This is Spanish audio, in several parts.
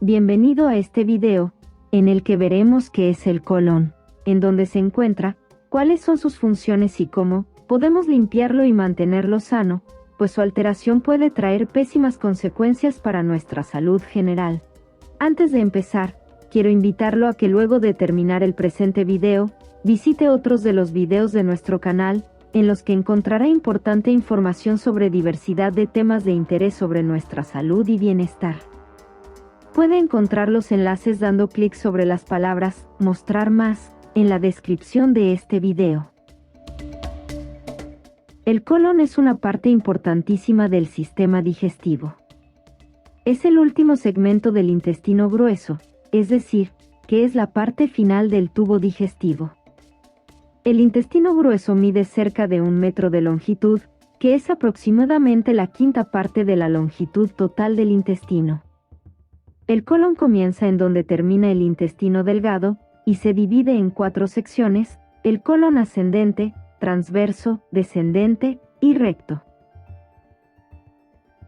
Bienvenido a este video, en el que veremos qué es el colon, en dónde se encuentra, cuáles son sus funciones y cómo podemos limpiarlo y mantenerlo sano, pues su alteración puede traer pésimas consecuencias para nuestra salud general. Antes de empezar, quiero invitarlo a que luego de terminar el presente video, visite otros de los videos de nuestro canal, en los que encontrará importante información sobre diversidad de temas de interés sobre nuestra salud y bienestar. Puede encontrar los enlaces dando clic sobre las palabras "mostrar más" en la descripción de este video. El colon es una parte importantísima del sistema digestivo. Es el último segmento del intestino grueso, es decir, que es la parte final del tubo digestivo. El intestino grueso mide cerca de 1 metro de longitud, que es aproximadamente la quinta parte de la longitud total del intestino. El colon comienza en donde termina el intestino delgado, y se divide en 4 secciones: el colon ascendente, transverso, descendente y recto.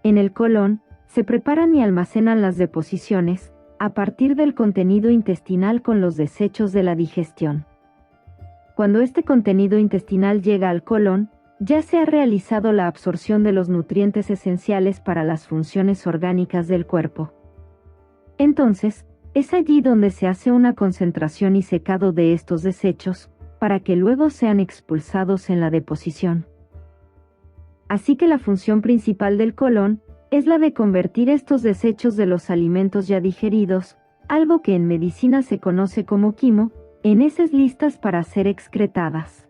En el colon, se preparan y almacenan las deposiciones, a partir del contenido intestinal con los desechos de la digestión. Cuando este contenido intestinal llega al colon, ya se ha realizado la absorción de los nutrientes esenciales para las funciones orgánicas del cuerpo. Entonces, es allí donde se hace una concentración y secado de estos desechos, para que luego sean expulsados en la deposición. Así que la función principal del colon es la de convertir estos desechos de los alimentos ya digeridos, algo que en medicina se conoce como quimo, en heces listas para ser excretadas.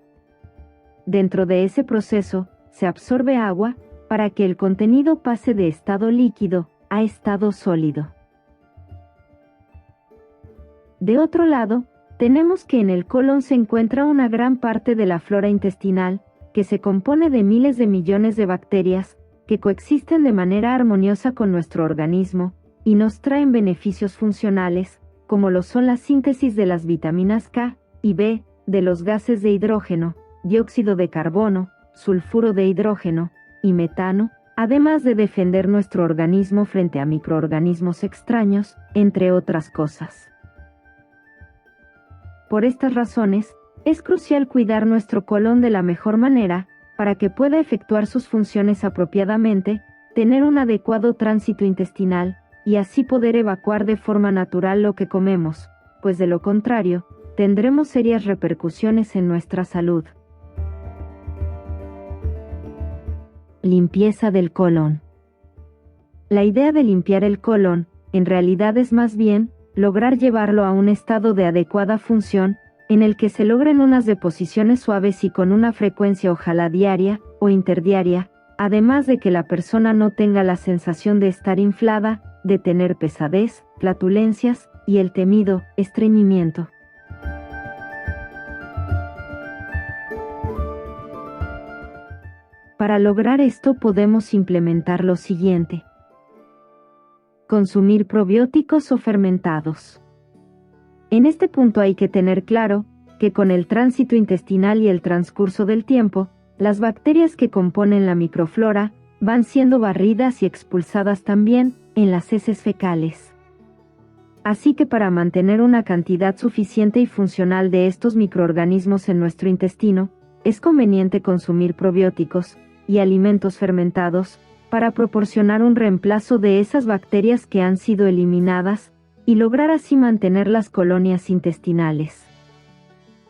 Dentro de ese proceso, se absorbe agua, para que el contenido pase de estado líquido a estado sólido. De otro lado, tenemos que en el colon se encuentra una gran parte de la flora intestinal, que se compone de miles de millones de bacterias, que coexisten de manera armoniosa con nuestro organismo, y nos traen beneficios funcionales, como lo son la síntesis de las vitaminas K y B, de los gases de hidrógeno, dióxido de carbono, sulfuro de hidrógeno y metano, además de defender nuestro organismo frente a microorganismos extraños, entre otras cosas. Por estas razones, es crucial cuidar nuestro colon de la mejor manera, para que pueda efectuar sus funciones apropiadamente, tener un adecuado tránsito intestinal, y así poder evacuar de forma natural lo que comemos, pues de lo contrario, tendremos serias repercusiones en nuestra salud. Limpieza del colon. La idea de limpiar el colon, en realidad es más bien, lograr llevarlo a un estado de adecuada función, en el que se logren unas deposiciones suaves y con una frecuencia ojalá diaria o interdiaria, además de que la persona no tenga la sensación de estar inflada, de tener pesadez, flatulencias y el temido estreñimiento. Para lograr esto podemos implementar lo siguiente: consumir probióticos o fermentados. En este punto hay que tener claro que con el tránsito intestinal y el transcurso del tiempo, las bacterias que componen la microflora van siendo barridas y expulsadas también en las heces fecales. Así que para mantener una cantidad suficiente y funcional de estos microorganismos en nuestro intestino, es conveniente consumir probióticos y alimentos fermentados, para proporcionar un reemplazo de esas bacterias que han sido eliminadas, y lograr así mantener las colonias intestinales.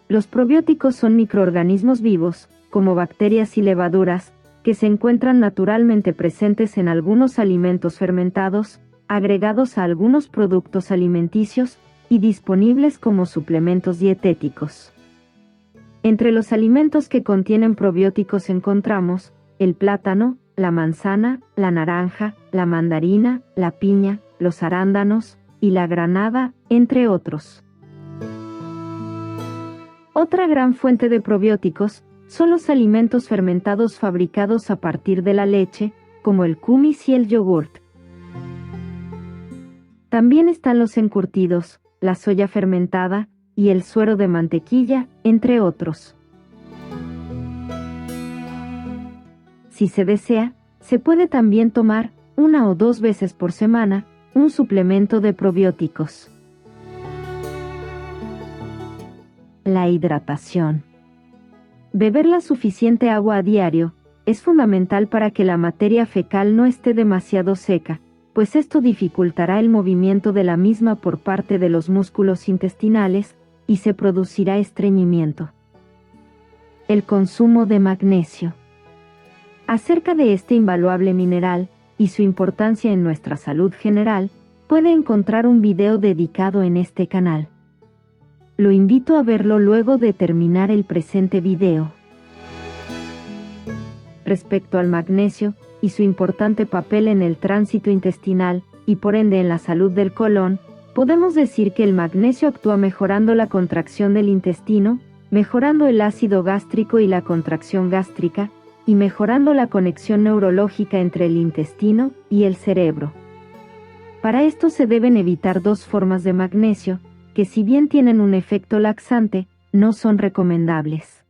Los probióticos son microorganismos vivos, como bacterias y levaduras, que se encuentran naturalmente presentes en algunos alimentos fermentados, agregados a algunos productos alimenticios, y disponibles como suplementos dietéticos. Entre los alimentos que contienen probióticos encontramos el plátano, la manzana, la naranja, la mandarina, la piña, los arándanos y la granada, entre otros. Otra gran fuente de probióticos son los alimentos fermentados fabricados a partir de la leche, como el kumis y el yogurt. También están los encurtidos, la soya fermentada y el suero de mantequilla, entre otros. Si se desea, se puede también tomar, 1 o 2 veces por semana, un suplemento de probióticos. La hidratación. Beber la suficiente agua a diario es fundamental para que la materia fecal no esté demasiado seca, pues esto dificultará el movimiento de la misma por parte de los músculos intestinales y se producirá estreñimiento. El consumo de magnesio. Acerca de este invaluable mineral y su importancia en nuestra salud general, puede encontrar un video dedicado en este canal. Lo invito a verlo luego de terminar el presente video. Respecto al magnesio y su importante papel en el tránsito intestinal y por ende en la salud del colon, podemos decir que el magnesio actúa mejorando la contracción del intestino, mejorando el ácido gástrico y la contracción gástrica, y mejorando la conexión neurológica entre el intestino y el cerebro. Para esto se deben evitar dos formas de magnesio, que si bien tienen un efecto laxante, no son recomendables.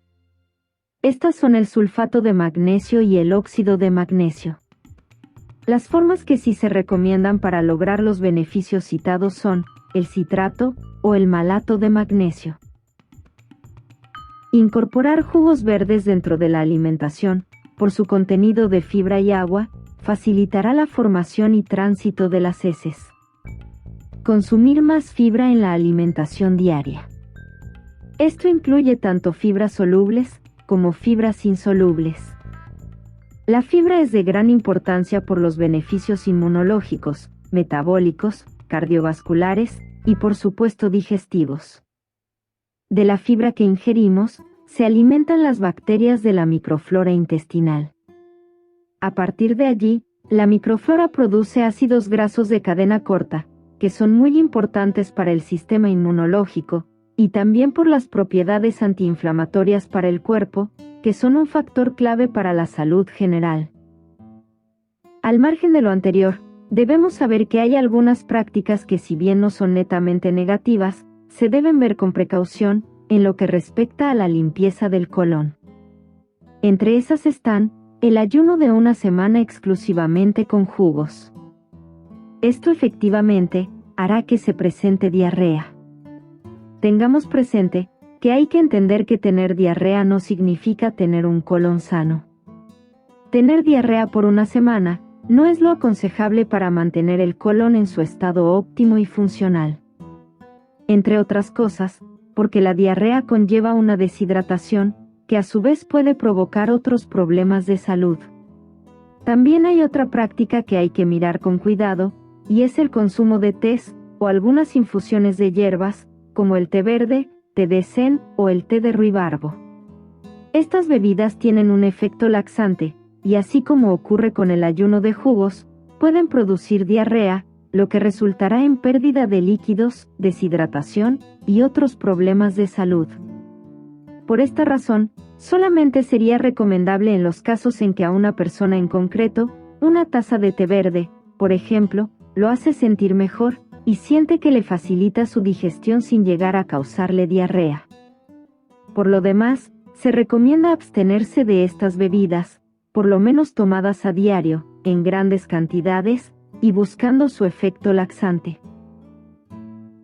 Estas son el sulfato de magnesio y el óxido de magnesio. Las formas que sí se recomiendan para lograr los beneficios citados son el citrato o el malato de magnesio. Incorporar jugos verdes dentro de la alimentación, por su contenido de fibra y agua, facilitará la formación y tránsito de las heces. Consumir más fibra en la alimentación diaria. Esto incluye tanto fibras solubles como fibras insolubles. La fibra es de gran importancia por los beneficios inmunológicos, metabólicos, cardiovasculares y por supuesto digestivos. De la fibra que ingerimos, se alimentan las bacterias de la microflora intestinal. A partir de allí, la microflora produce ácidos grasos de cadena corta, que son muy importantes para el sistema inmunológico, y también por las propiedades antiinflamatorias para el cuerpo, que son un factor clave para la salud general. Al margen de lo anterior, debemos saber que hay algunas prácticas que si bien no son netamente negativas, se deben ver con precaución en lo que respecta a la limpieza del colon. Entre esas están, el ayuno de una semana exclusivamente con jugos. Esto efectivamente hará que se presente diarrea. Tengamos presente que hay que entender que tener diarrea no significa tener un colon sano. Tener diarrea por una semana no es lo aconsejable para mantener el colon en su estado óptimo y funcional. Entre otras cosas, porque la diarrea conlleva una deshidratación, que a su vez puede provocar otros problemas de salud. También hay otra práctica que hay que mirar con cuidado, y es el consumo de tés, o algunas infusiones de hierbas, como el té verde, té de zen o el té de ruibarbo. Estas bebidas tienen un efecto laxante, y así como ocurre con el ayuno de jugos, pueden producir diarrea, lo que resultará en pérdida de líquidos, deshidratación y otros problemas de salud. Por esta razón, solamente sería recomendable en los casos en que a una persona en concreto, una taza de té verde, por ejemplo, lo hace sentir mejor, y siente que le facilita su digestión sin llegar a causarle diarrea. Por lo demás, se recomienda abstenerse de estas bebidas, por lo menos tomadas a diario, en grandes cantidades, y buscando su efecto laxante.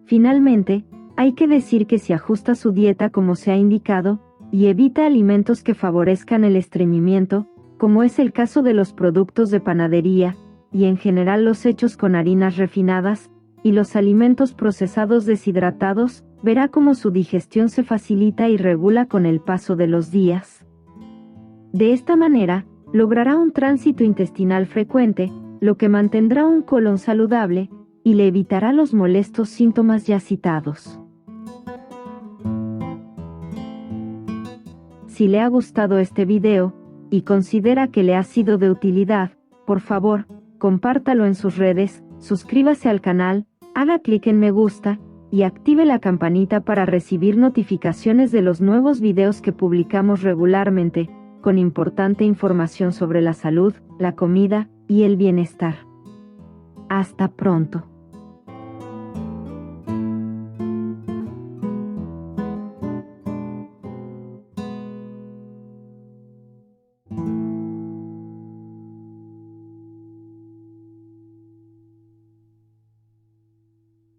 Finalmente, hay que decir que si ajusta su dieta como se ha indicado, y evita alimentos que favorezcan el estreñimiento, como es el caso de los productos de panadería, y en general los hechos con harinas refinadas, y los alimentos procesados deshidratados, verá cómo su digestión se facilita y regula con el paso de los días. De esta manera, logrará un tránsito intestinal frecuente, lo que mantendrá un colon saludable, y le evitará los molestos síntomas ya citados. Si le ha gustado este video, y considera que le ha sido de utilidad, por favor, compártalo en sus redes, suscríbase al canal, haga clic en me gusta, y active la campanita para recibir notificaciones de los nuevos videos que publicamos regularmente, con importante información sobre la salud, la comida y el bienestar. Hasta pronto.